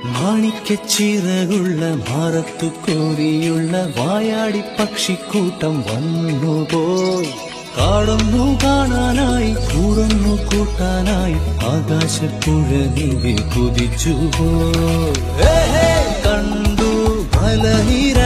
മാണിക്കച്ചിറകുള്ള മാറത്തു കോരിയുള്ള വായാടി പക്ഷിക്കൂട്ടം വന്നുപോയി. കാടൊന്നു കാണാനായി കൂടൊന്നു കൂട്ടാനായി ആകാശപ്പുഴ നീന്തി കുതിച്ചുപോയി. കണ്ടു മലനിര